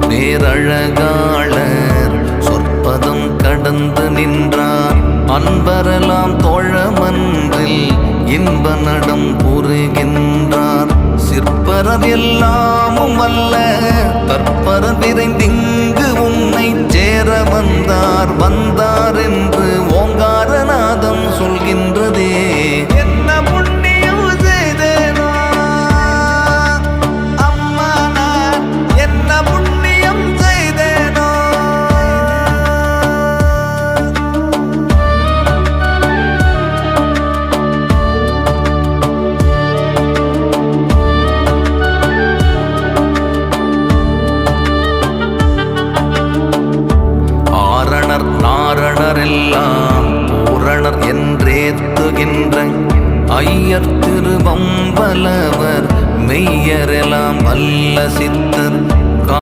பேரழகாளர் சொற்பதம் கடந்து நின்றார். அன்பரெல்லாம் தோழமன்றில் இன்ப நடம் புரிகின்றார். சிற்பரர் எல்லாமும் அல்ல தற்பர விரைந்திங்கு உன்னை சேர வந்தார். வந்தார் என்று ஓங்காரநாதம் சொல்கின்றதே. என்ன புண்ணியம் செய்தேனோ அம்மா, நான் என்ன புண்ணியம் செய்தேனோ. ஆரணர் நாரணர் எல்லாம் பூரணர் என்றேத்துகின்ற ஐயர் திருவம்பலவர் மெய்யரெல்லாம் அல்ல சித்தர்